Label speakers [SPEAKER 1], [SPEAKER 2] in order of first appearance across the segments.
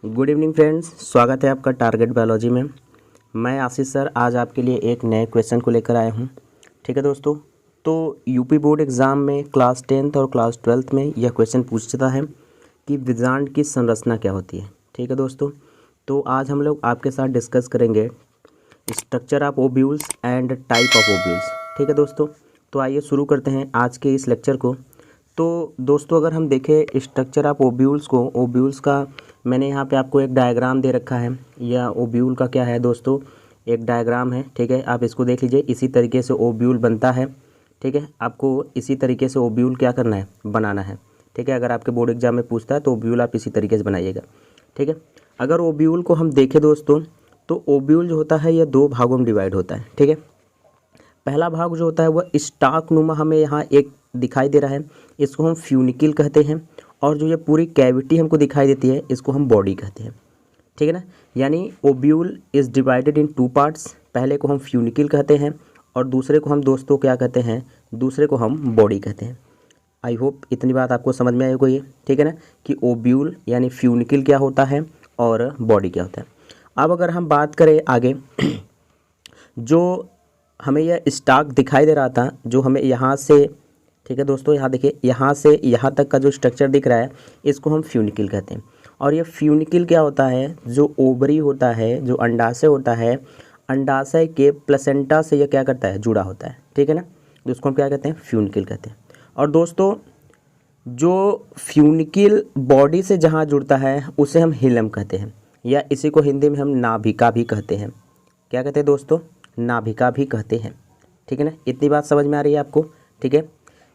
[SPEAKER 1] Good evening friends, स्वागत है आपका टारगेट बायोलॉजी में। मैं आशीष सर आज आपके लिए एक नए क्वेश्चन को लेकर आया हूं। ठीक है दोस्तों, तो यूपी बोर्ड एग्ज़ाम में क्लास 10th और क्लास 12th में यह क्वेश्चन पूछता है कि बीजांड की संरचना क्या होती है। ठीक है दोस्तों, तो आज हम लोग आपके साथ डिस्कस करेंगे structure of ovules and type of ovules. ठीक है दोस्तों, तो आइए शुरू करते हैं आज के इस लेक्चर को। तो दोस्तों अगर हम देखें स्ट्रक्चर ऑफ ओव्यूल्स को, ओव्यूल्स का मैंने यहाँ पे आपको एक डायग्राम दे रखा है। या ओव्यूल का क्या है दोस्तों, एक डायग्राम है। ठीक है, आप इसको देख लीजिए, इसी तरीके से ओव्यूल बनता है। ठीक है, आपको इसी तरीके से ओव्यूल क्या करना है, बनाना है। ठीक है, अगर आपके बोर्ड एग्जाम में पूछता है तो ओव्यूल आप इसी तरीके से बनाइएगा। ठीक है, अगर ओव्यूल को हम देखें दोस्तों, तो ओव्यूल जो होता है यह दो भागों में डिवाइड होता है। ठीक है, पहला भाग जो होता है वह स्टाक नुमा हमें यहाँ एक दिखाई दे रहा है, इसको हम फ्यूनिकल कहते हैं। और जो ये पूरी कैविटी हमको दिखाई देती है इसको हम बॉडी कहते हैं। ठीक है ना, यानी ovule is divided in two parts. पहले को हम फ्यूनिकल कहते हैं और दूसरे को हम दोस्तों क्या कहते हैं, दूसरे को हम बॉडी कहते हैं। आई होप इतनी बात आपको समझ में आई होगी। ठीक है ना, कि ओव्यूल यानी फ्यूनिकल क्या होता है और बॉडी क्या होता है। अब अगर हम बात करें आगे, जो हमें यह स्टाक दिखाई दे रहा था, जो हमें यहाँ से, ठीक है दोस्तों, यहाँ देखिए, यहाँ से यहाँ तक का जो स्ट्रक्चर दिख रहा है इसको हम फ्यूनिकल कहते हैं। और ये फ्यूनिकल क्या होता है, जो ओवरी होता है, जो अंडाशय होता है, अंडाशय के प्लेसेंटा से यह क्या करता है, जुड़ा होता है। ठीक है ना, तो इसको हम क्या कहते हैं, फ्यूनिकल कहते हैं। और दोस्तों जो फ्यूनिकल बॉडी से जहाँ जुड़ता है उसे हम हिलम कहते हैं, या इसी को हिंदी में हम नाभिका भी कहते हैं। क्या कहते हैं दोस्तों, नाभिका भी कहते हैं। ठीक है ना, इतनी बात समझ में आ रही है आपको। ठीक है,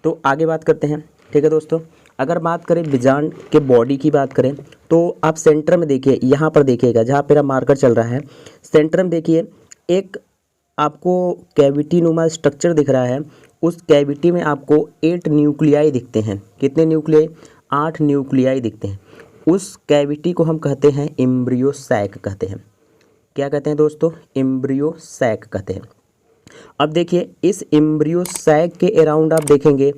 [SPEAKER 1] तो आगे बात करते हैं। ठीक है दोस्तों, अगर बात करें बीजांड के बॉडी की बात करें तो आप सेंटर में देखिए, यहाँ पर देखिएगा जहाँ मेरा मार्कर चल रहा है, सेंटर में देखिए एक आपको कैविटी नुमा स्ट्रक्चर दिख रहा है। उस कैविटी में आपको 8 न्यूक्लियाई दिखते हैं। कितने न्यूक्लियाई, 8 न्यूक्लियाई दिखते हैं। उस कैविटी को हम कहते हैं एम्ब्रियो सैक कहते हैं। क्या कहते हैं दोस्तों, एम्ब्रियो सैक कहते हैं। अब देखिए इस एम्ब्रियो सैक के अराउंड आप देखेंगे,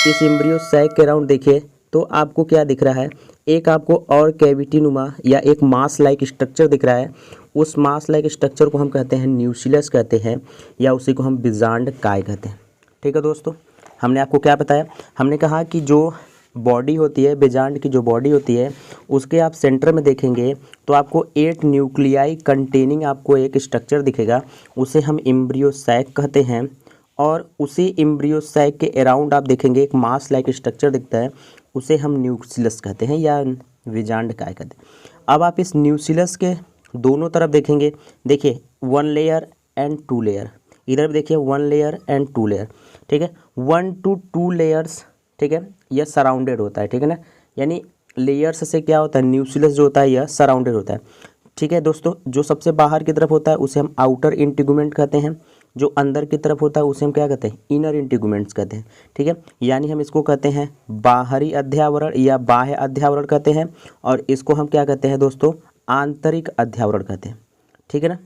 [SPEAKER 1] इस एम्ब्रियो सैक के अराउंड देखिए तो आपको क्या दिख रहा है, एक आपको और कैविटी नुमा या एक मास लाइक स्ट्रक्चर दिख रहा है। उस मास लाइक स्ट्रक्चर को हम कहते हैं न्यूक्लियस कहते हैं, या उसी को हम बीजांड काय कहते हैं। ठीक है दोस्तों, हमने आपको क्या बताया, हमने कहा कि जो बॉडी होती है, बीजांड की जो बॉडी होती है, उसके आप सेंटर में देखेंगे तो आपको 8 न्यूक्लियाई कंटेनिंग आपको एक स्ट्रक्चर दिखेगा, उसे हम एम्ब्रियो सैक कहते हैं। और उसी एम्ब्रियो सैक के अराउंड आप देखेंगे एक मास लाइक स्ट्रक्चर दिखता है, उसे हम न्यूक्लियस कहते हैं या बीजांड काय कहते हैं। अब आप इस न्यूक्लियस के दोनों तरफ देखेंगे, देखिए 1 लेयर एंड 2 लेयर, इधर भी देखिए 1 लेयर एंड 2 लेयर। ठीक है, 1 to 2 लेयर्स, ठीक है, यह सराउंडेड होता है। ठीक है ना, यानी लेयर्स से क्या होता है, न्यूक्लियस जो होता है यह सराउंडेड होता है। ठीक है दोस्तों, जो सबसे बाहर की तरफ होता है उसे हम आउटर इंटीगुमेंट कहते हैं, जो अंदर की तरफ होता है उसे हम क्या कहते हैं, इनर इंटीगुमेंट्स कहते हैं। ठीक है, यानी हम इसको कहते हैं बाहरी अध्यावरण या बाह्य अध्यावरण कहते हैं, और इसको हम क्या कहते हैं दोस्तों, आंतरिक अध्यावरण कहते हैं। ठीक है ना,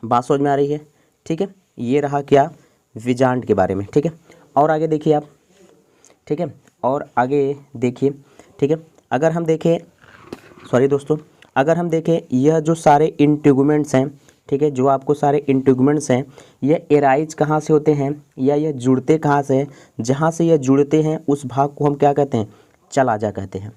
[SPEAKER 1] बात समझ में आ रही है। ठीक है, ये रहा क्या, बीजांड के बारे में। ठीक है, और आगे देखिए आप। ठीक है, और आगे देखिए। ठीक है, अगर हम देखें, सॉरी दोस्तों, अगर हम देखें यह जो सारे इंटीगुमेंट्स हैं, ठीक है, जो आपको सारे इंटीगुमेंट्स हैं, यह एराइज कहाँ से होते हैं या यह जुड़ते कहाँ से हैं, जहाँ से यह जुड़ते हैं उस भाग को हम क्या कहते हैं, चलाजा कहते हैं।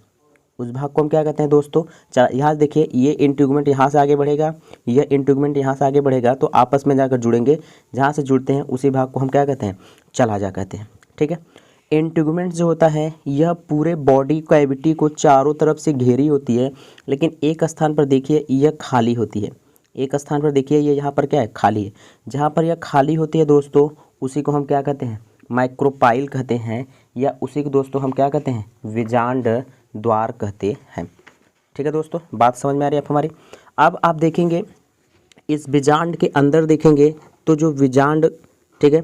[SPEAKER 1] उस भाग को हम क्या कहते हैं दोस्तों, यहाँ देखिए ये इंटीगुमेंट यहाँ से आगे बढ़ेगा, यह इंटीगुमेंट यहाँ से आगे बढ़ेगा, तो आपस में जाकर जुड़ेंगे, जहाँ से जुड़ते हैं उसी भाग को हम क्या कहते हैं, चलाजा कहते हैं। ठीक है, इंटीगुमेंट जो होता है यह पूरे बॉडी कैविटी को चारों तरफ से घेरी होती है, लेकिन एक स्थान पर देखिए यह खाली होती है। एक स्थान पर देखिए ये यहाँ पर क्या है, खाली है। जहाँ पर यह खाली होती है दोस्तों उसी को हम क्या कहते हैं, माइक्रोपाइल कहते हैं, या उसी को दोस्तों हम क्या कहते हैं, बीजांड द्वार कहते हैं। ठीक है दोस्तों, बात समझ में आ रही है आप हमारी। अब आप देखेंगे इस बीजांड के अंदर देखेंगे तो जो बीजांड, ठीक है,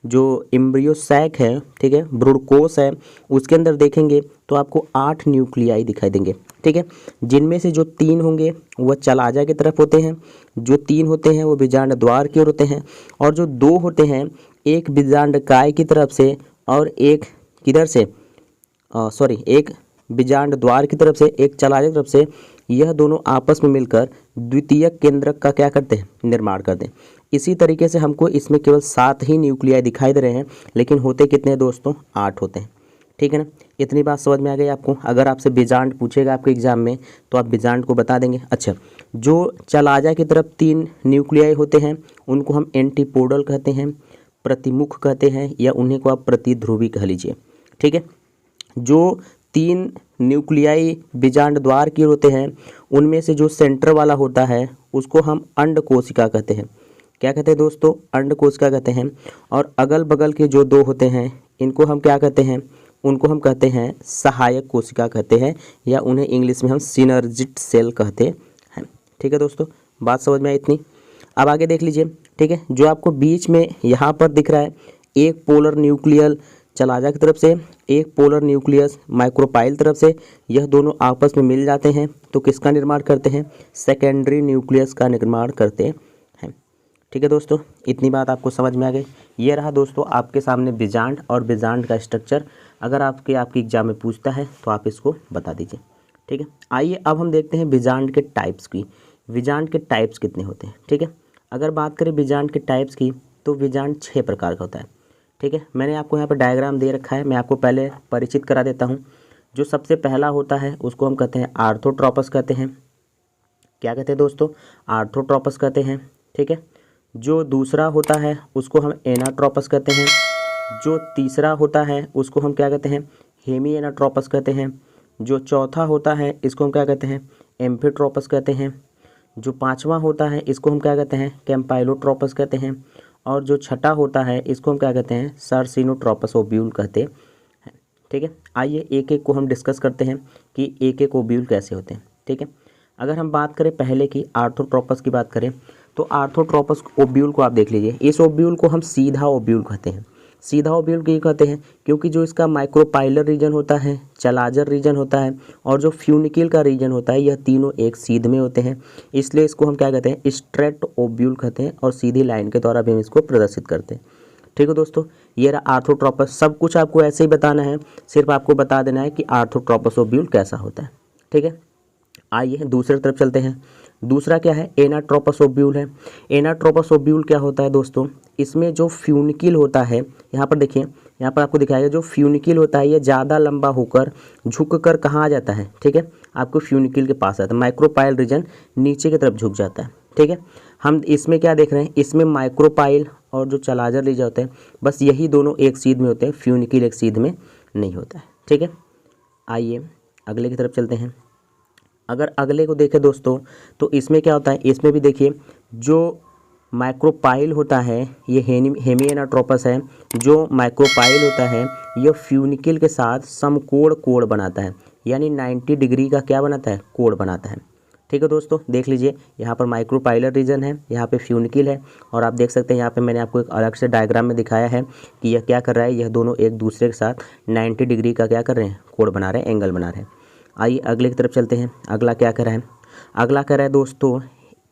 [SPEAKER 1] जो एम्ब्रियो सैक है, ठीक है, भ्रूणकोश है, उसके अंदर देखेंगे तो आपको 8 न्यूक्लियाई दिखाई देंगे। ठीक है, जिनमें से जो 3 होंगे वह चलाजा की तरफ होते हैं, जो 3 होते हैं वो बीजांड द्वार की ओर होते हैं, और जो 2 होते हैं एक बीजांड काय की तरफ से और एक किधर से, एक बीजांड द्वार की तरफ से, एक चलाजा की तरफ से, यह दोनों आपस में मिलकर द्वितीयक केंद्रक का क्या करते हैं, निर्माण करते हैं। इसी तरीके से हमको इसमें केवल 7 ही न्यूक्लियाई दिखाई दे रहे हैं, लेकिन होते कितने हैं दोस्तों, 8 होते हैं। ठीक है ना, इतनी बात समझ में आ गई आपको। अगर आपसे बीजांड पूछेगा आपके एग्जाम में तो आप बीजांड को बता देंगे। अच्छा, जो चलाजा की तरफ 3 न्यूक्लियाई होते हैं उनको हम एंटीपोडल कहते हैं, प्रतिमुख कहते हैं, या उन्हीं को आप प्रतिध्रुवी कह लीजिए। ठीक है, जो 3 न्यूक्लियाई बीजांड द्वार की होते हैं उनमें से जो सेंटर वाला होता है उसको हम अंड कोशिका कहते हैं। क्या कहते हैं दोस्तों, अंड कोशिका कहते हैं। और अगल बगल के जो 2 होते हैं इनको हम क्या कहते हैं, उनको हम कहते हैं सहायक कोशिका कहते हैं, या उन्हें इंग्लिश में हम सिनर्जिट सेल कहते हैं। ठीक है दोस्तों, बात समझ में आई इतनी। अब आगे देख लीजिए। ठीक है, जो आपको बीच में यहाँ पर दिख रहा है, एक पोलर न्यूक्लियल चलाजा की तरफ से, एक पोलर न्यूक्लियस माइक्रोपाइल तरफ से, यह दोनों आपस में मिल जाते हैं तो किसका निर्माण करते हैं, सेकेंडरी न्यूक्लियस का निर्माण करते हैं। ठीक है दोस्तों, इतनी बात आपको समझ में आ गई। ये रहा दोस्तों आपके सामने बीजांड और बीजांड का स्ट्रक्चर। अगर आपके एग्जाम में पूछता है तो आप इसको बता दीजिए। ठीक है, आइए अब हम देखते हैं बीजांड के टाइप्स की। बीजांड के टाइप्स कितने होते हैं। ठीक है, अगर बात करें बीजांड के टाइप्स की तो बीजांड 6 प्रकार का होता है। ठीक है, मैंने आपको यहाँ पर डायग्राम दे रखा है, मैं आपको पहले परिचित करा देता हूँ। जो सबसे पहला होता है उसको हम कहते हैं आर्थोट्रोपस कहते हैं। क्या कहते हैं दोस्तों, आर्थोट्रोपस कहते हैं। ठीक है, जो दूसरा होता है उसको हम एनाट्रोपस कहते हैं। जो तीसरा होता है उसको हम क्या कहते हैं, हेमी एनाट्रोपस कहते हैं। जो चौथा होता है इसको हम क्या कहते हैं, एम्फीट्रोपस कहते हैं। जो पांचवा होता है इसको हम क्या कहते हैं, कैम्पाइलोट्रोपस कहते हैं। और जो छठा होता है इसको हम क्या कहते हैं, सर्सिनोट्रोपस ओब्यूल कहते हैं। ठीक है, आइए एक एक को हम डिस्कस करते हैं कि एक एक ओब्यूल कैसे होते हैं। ठीक है, अगर हम बात करें पहले की आर्थोट्रोपस की बात करें तो आर्थोट्रोपस ओब्यूल को आप देख लीजिए। इस ओब्यूल को हम सीधा ओब्यूल कहते हैं। सीधा ओब्यूल क्यों कहते हैं, क्योंकि जो इसका माइक्रोपाइलर रीजन होता है, चलाजर रीजन होता है और जो फ्यूनिकिल का रीजन होता है, यह तीनों एक सीध में होते हैं, इसलिए इसको हम क्या कहते हैं, स्ट्रेट ओब्यूल कहते हैं। और सीधी लाइन के द्वारा भी हम इसको प्रदर्शित करते हैं। ठीक है दोस्तों, ये रहा आर्थोट्रोपस। सब कुछ आपको ऐसे ही बताना है, सिर्फ आपको बता देना है कि आर्थोट्रोपस ओब्यूल कैसा होता है। ठीक है, आइए दूसरी तरफ चलते हैं। दूसरा क्या है, एनाट्रोपस ओब्यूल है। एनाट्रोपस ओब्यूल क्या होता है दोस्तों, इसमें जो फ्यूनिकिल होता है, यहाँ पर देखिए, यहाँ पर आपको दिखाएगा जो फ्यूनिकिल होता है ये ज़्यादा लंबा होकर झुक कर कहाँ आ जाता है। ठीक है, आपको फ्यूनिकिल के पास आता है, माइक्रोपाइल रीजन नीचे की तरफ झुक जाता है। ठीक है, हम इसमें क्या देख रहे हैं, इसमें माइक्रोपाइल और जो चलाजर रीजन होते हैं बस यही दोनों एक सीध में होते हैं, फ्यूनिकिल एक सीध में नहीं होता है। ठीक है, आइए अगले की तरफ चलते हैं। अगर अगले को देखें दोस्तों तो इसमें क्या होता है, इसमें भी देखिए जो माइक्रोपाइल होता है ये हेमी एनाट्रोपस है। जो माइक्रोपाइल होता है यह फ्यूनिकिल के साथ समकोण कोण बनाता है, यानी 90 डिग्री का क्या बनाता है, कोण बनाता है। ठीक है दोस्तों, देख लीजिए यहाँ पर माइक्रोपाइलर रीजन है, यहाँ पे फ्यूनिकिल है, और आप देख सकते हैं यहाँ पे मैंने आपको एक अलग से डायग्राम में दिखाया है कि यह क्या कर रहा है, यह दोनों एक दूसरे के साथ 90 डिग्री का क्या कर रहे हैं, कोण बना रहे हैं, एंगल बना रहे हैं। आइए अगले की तरफ चलते हैं। अगला क्या कह रहा है, अगला कह रहा है दोस्तों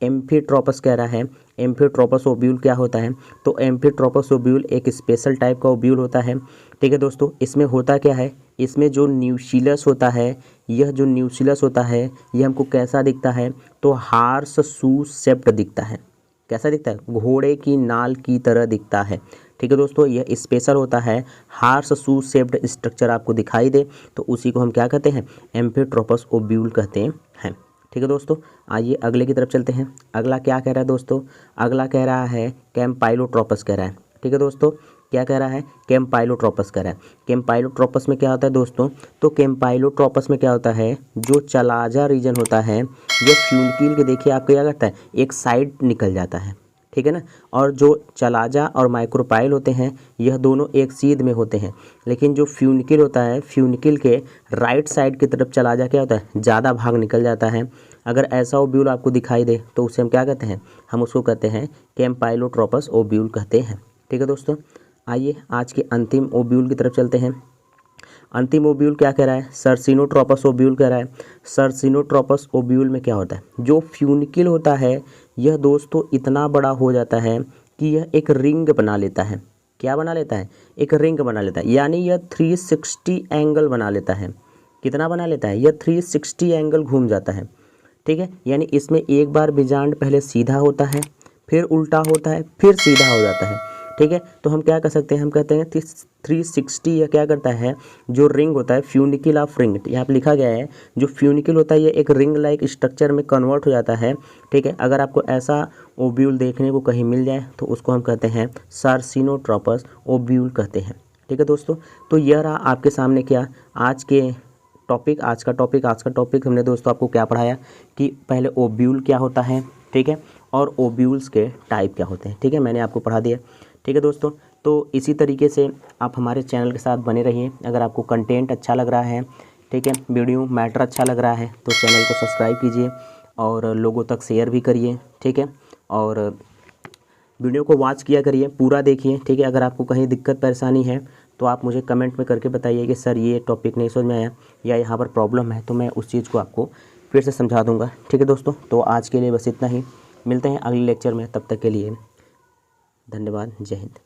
[SPEAKER 1] एम्फीट्रोपस कह रहा है। एम्फीट्रोपस ओब्यूल क्या होता है, तो एम्फीट्रोपस ओब्यूल एक स्पेशल टाइप का ओब्यूल होता है। ठीक है दोस्तों, इसमें होता क्या है, इसमें जो न्यूक्लियस होता है, यह जो न्यूक्लियस होता है यह हमको कैसा दिखता है, तो हार्स शू शेप्ड दिखता है। कैसा दिखता है, घोड़े की नाल की तरह दिखता है। ठीक है दोस्तों, यह स्पेशल होता है, हार्स शू शेप्ड स्ट्रक्चर आपको दिखाई दे तो उसी को हम क्या कहते हैं, एम्फीट्रोपस ओब्यूल कहते हैं। ठीक है दोस्तों, आइए अगले की तरफ चलते हैं। अगला क्या कह रहा है दोस्तों, अगला कह रहा है कैम्पाइलोट्रोपस कह रहा है। ठीक है दोस्तों, क्या कह रहा है, कैम्पाइलोट्रोपस कह रहा है। कैम्पाइलोट्रोपस में क्या होता है दोस्तों, तो कैम्पाइलोट्रोपस में क्या होता है, जो चलाजा रीजन होता है यह फ्यूनिकिल के देखिए आपको क्या करता है, एक साइड निकल जाता है। ठीक है ना, और जो चलाजा और माइक्रोपाइल होते हैं यह दोनों एक सीध में होते हैं, लेकिन जो फ्यूनिकिल होता है, फ्यूनिकिल के राइट साइड की तरफ चलाजा क्या होता है, ज़्यादा भाग निकल जाता है। अगर ऐसा ओब्यूल आपको दिखाई दे तो उसे हम क्या कहते हैं, हम उसको कहते हैं कैम्पाइलोट्रोपस ओब्यूल कहते हैं। ठीक है दोस्तों, आइए आज के अंतिम ओब्यूल की तरफ चलते हैं। अंतिम ओब्यूल क्या कह रहा है, सर्सिनोट्रोपस ओब्यूल कह रहा है। सर्सिनोट्रोपस ओब्यूल में क्या होता है, जो फ्यूनिकिल होता है यह दोस्तों इतना बड़ा हो जाता है कि यह एक रिंग बना लेता है। क्या बना लेता है, एक रिंग बना लेता है, यानी यह 360 एंगल बना लेता है। कितना बना लेता है, यह 360 एंगल घूम जाता है। ठीक है, यानी इसमें एक बार बीजांड पहले सीधा होता है, फिर उल्टा होता है, फिर सीधा हो जाता है। ठीक है, तो हम क्या कर सकते हैं, हम कहते हैं 360 या क्या करता है, जो रिंग होता है फ्यूनिकल ऑफ रिंग, यहाँ पे लिखा गया है जो फ्यूनिकल होता है ये एक रिंग लाइक स्ट्रक्चर में कन्वर्ट हो जाता है। ठीक है, अगर आपको ऐसा ओब्यूल देखने को कहीं मिल जाए तो उसको हम कहते हैं सार्सिनोट्रोपस ओब्यूल कहते हैं। ठीक है दोस्तों, तो यह रहा आपके सामने क्या आज का टॉपिक हमने दोस्तों आपको क्या पढ़ाया कि पहले ओब्यूल क्या होता है, ठीक है, और ओब्यूल्स के टाइप क्या होते हैं। ठीक है, मैंने आपको पढ़ा दिया। ठीक है दोस्तों, तो इसी तरीके से आप हमारे चैनल के साथ बने रहिए। अगर आपको कंटेंट अच्छा लग रहा है, ठीक है, वीडियो मैटर अच्छा लग रहा है तो चैनल को सब्सक्राइब कीजिए और लोगों तक शेयर भी करिए। ठीक है, और वीडियो को वॉच किया करिए, पूरा देखिए। ठीक है, अगर आपको कहीं दिक्कत परेशानी है तो आप मुझे कमेंट में करके बताइए कि सर ये टॉपिक नहीं समझ में आया या यहाँ पर प्रॉब्लम है, तो मैं उस चीज़ को आपको फिर से समझा दूँगा। ठीक है दोस्तों, तो आज के लिए बस इतना ही, मिलते हैं अगले लेक्चर में, तब तक के लिए धन्यवाद, जय हिंद।